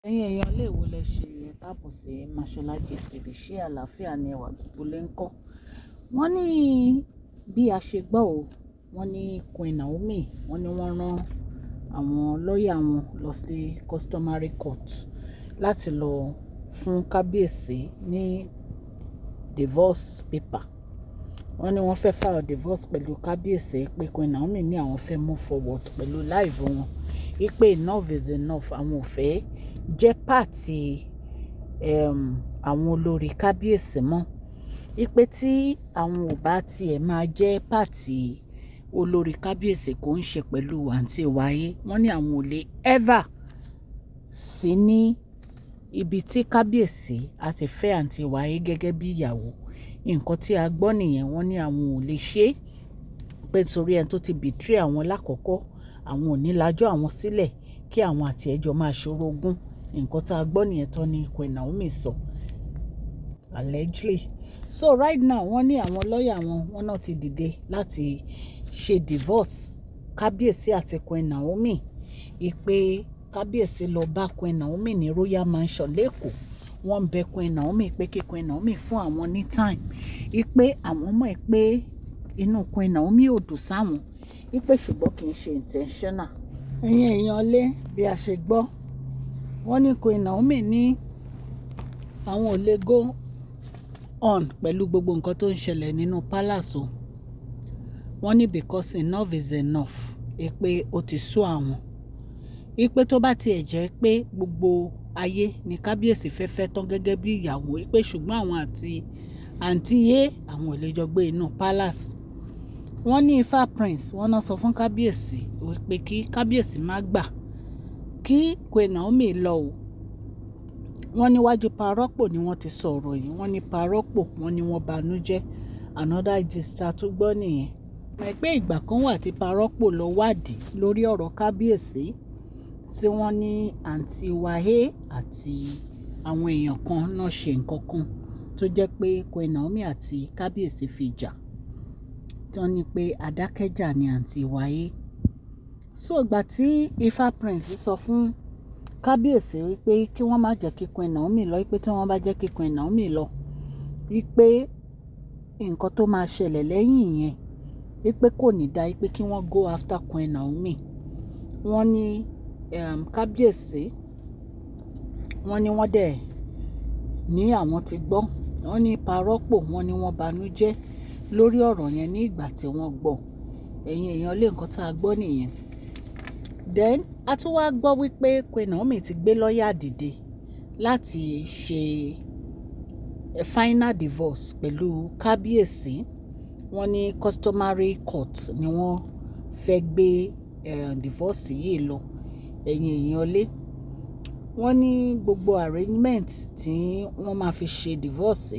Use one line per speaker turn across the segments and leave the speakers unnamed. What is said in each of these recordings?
Ẹ̀yin èèyàn ilé wo lẹ ṣe káàbọ̀ sí Mashola Gist TV, ṣé àlàáfíà ni ẹwà gbogbo lè ń kọ́? Wọ́n ní bí a ṣe gbọ́ o, wọ́n ní Queen Naomi, wọ́n ní wọ́n rán àwọn lọ́ọ̀yà wọn lọ sí customary court láti lọ fún kábíyèsí ní divorce paper. Wọ́n ní wọ́n fẹ́ file divorce pẹ̀lú kábíyèsí pé Queen Naomi ní àwọn fẹ́ move forward pẹ̀lú life wọn, wípé enough is enough, àwọn ò fẹ́ jẹ́ pàtì àwọn olórí kábíyèsí mọ́, wípé tí àwọn ò bá tiẹ̀ máa jẹ́ pàtì olórí kábíyèsí kò ń ṣe pẹ̀lú àǹtí wáyé. Wọ́n ní àwọn ò lè ever sí ní ibi tí kábíyèsí á ti fẹ́ àǹtí wáyé gẹ́gẹ́ bí ìyàwó. Nǹkan tí a gbọ́ nìyẹn, wọ́n ní àwọn ò lè ṣe é pé torí ẹni tó ti betray àwọn lákọ̀ọ́kọ́, àwọn ò ní lájọ́ àwọn sílẹ̀ kí àwọn àti ẹjọ́ máa ṣorogún. Nǹkan tí a gbọ́ nìyẹn tán ni Queen Naomi sọ allegedly. So right now wọ́n ní àwọn lọ́ọ̀yà wọn náà ti dìde láti ṣe divorce kábíyèsí àti Queen Naomi. Ìpè kábíyèsí lọ bá Queen Naomi ní Royal Mansion lẹ́kọ̀ọ́. Wọ́n bẹ Queen Naomi pé kí Queen Naomi fún àwọn ní time. Ìpè àwọn mọ̀ pé inú Queen Naomi ò dùn sáwọn. Ìpè ṣùgbọ́n kì í ṣe intentional. Ẹ̀yin èèyàn lé bí a ṣe gbọ́. Wọ́n ní Queen Naomi ní àwọn ò lè go on pẹ̀lú gbogbo nǹkan tó ń ṣẹlẹ̀ nínú palace o. Wọ́n ní because enough is enough. Ìpè ó ti sú àwọn. Ìpè tó bá tiẹ̀ jẹ́ pé gbogbo ayé ni kábíyèsí fẹ́fẹ́ tán gẹ́gẹ́ bí ìyàwó. Ìpè ṣùgbọ́n àwọn àti àǹtí yé àwọn ò lè jọ gbé inú palace. Wọ́n ní Ifá Prince wọ́n náà sọ fún kábíyèsí pé kí kábíyèsí má gbà kí Queen Naomi lọ o. Wọ́n níwájú parọ́pò ni wọ́n ti sọ ọ̀rọ̀ yìí. Wọ́n ní parọ́pò, wọ́n ní wọ́n banújẹ́. Another gist a tún gbọ́ nìyẹn. Mọ̀ pé ìgbà kan wà tí parọ́pò lọ wádìí lórí ọ̀rọ̀ kábíyèsí tí wọ́n ní àǹtí wáyé àti àwọn èèyàn kan náà ṣe nǹkan kan tó jẹ́ pé Queen Naomi àti kábíyèsí fi jà. Tí wọ́n ní pé adákẹ́jà ni àǹtí wáyé. So ìgbà tí Ifá Prince sọ fún kábíyèsí wípé kí wọ́n má jẹ́ kí Queen Naomi lọ, wípé tí wọ́n bá jẹ́ kí Queen Naomi lọ, wípé nǹkan tó máa ṣẹlẹ̀ lẹ́yìn yẹn, wípé kò ní dá, wípé kí wọ́n go after Queen Naomi. Wọ́n ní kábíyèsí, wọ́n ní wọ́n dẹ̀ ní àwọn ti gbọ́. Wọ́n ní parọ́pò, wọ́n ní wọ́n banújẹ́ lórí ọ̀rọ̀ yẹn ní ìgbà tí wọ́n gbọ́. Ẹ̀yin èèyàn lé nǹkan tá a gbọ́ nìyẹn. Then a tún wá gbọ́ wípé Queen Naomi ti gbé lọ́ọ̀yà dìde láti ṣe final divorce pẹ̀lú kábíyèsí. Wọ́n ní customary court ni wọ́n fẹ́ gbé divorce yìí lọ. Ẹ̀yin èèyàn lé, wọ́n ní gbogbo arrangement tí wọ́n máa fi ṣe divorce,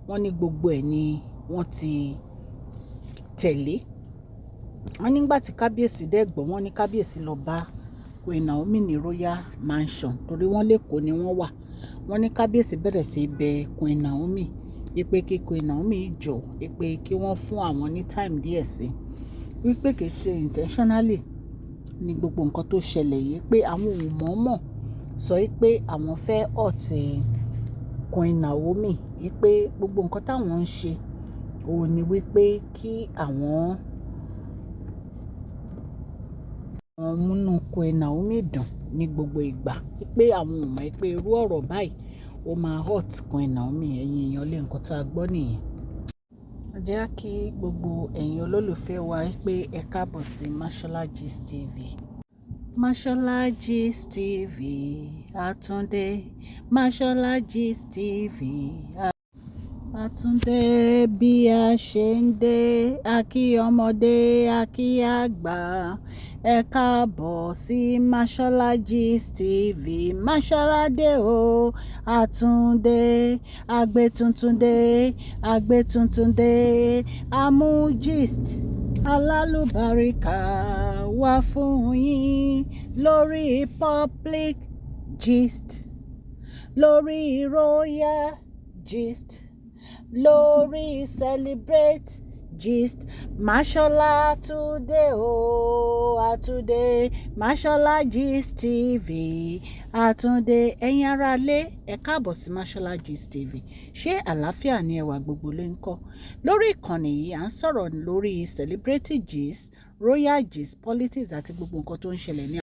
wọ́n ní gbogbo ẹ̀ ni wọ́n ti tẹ̀lé. Wọ́n nígbà tí kábíyèsí dẹ́gbọ́n, wọ́n ní kábíyèsí lọ bá Queen Naomi ní Royal Mansion torí wọ́n lẹ́kọ̀ọ́ ni wọ́n wà. Wọ́n ní kábíyèsí bẹ̀rẹ̀ sí bẹ Queen Naomi wípé kí Queen Naomi jọ̀ọ́, wípé kí wọ́n fún àwọn ní time díẹ̀ sí, wípé kì í ṣe intentionally ní gbogbo nǹkan tó ṣẹlẹ̀ yìí, pé àwọn ò mọ̀ọ́mọ̀ sọ wípé àwọn fẹ́ ọ̀tí Queen Naomi, wípé gbogbo nǹkan táwọn ń ṣe òun ni wípé kí àwọn múnú Queen Naomi dùn ní gbogbo ìgbà, wípé àwọn ò mọ̀ pé irú ọ̀rọ̀ báyìí ó máa hurt Queen Naomi. Ẹ̀yin èèyàn lé nǹkan tá a gbọ́ nìyẹn. Ẹ jẹ́ kí gbogbo ẹ̀yin olólùfẹ́ wa pé ẹ káàbọ̀ sí Mashola Gist TV. Mashola Gist TV àtúndé. Mashola Gist TV àtúndé. Bí a ṣe ń dé, a kí ọmọdé, a kí àgbà. Ẹ káàbọ̀ sí Mashola Gist TV. Mashola dé o, àtúndé. Àgbé tuntun dé, àgbé tuntun dé. Àmú gist alálùbáríkà wá fún yín lórí public gist, lórí royal gist, lórí celebrate gist Mashola today àtúndé Mashola Gist TV àtúndé ẹ̀yin aráalé ẹ káàbọ̀ sí Mashola Gist TV. Ṣé àlàáfíà ni ẹwà gbogbo lè ń kọ́? Lórí ìkànnì yìí à ń sọ̀rọ̀ lórí celebrity gist, royal gist, politics àti gbogbo nǹkan tó ń ṣẹlẹ̀ ní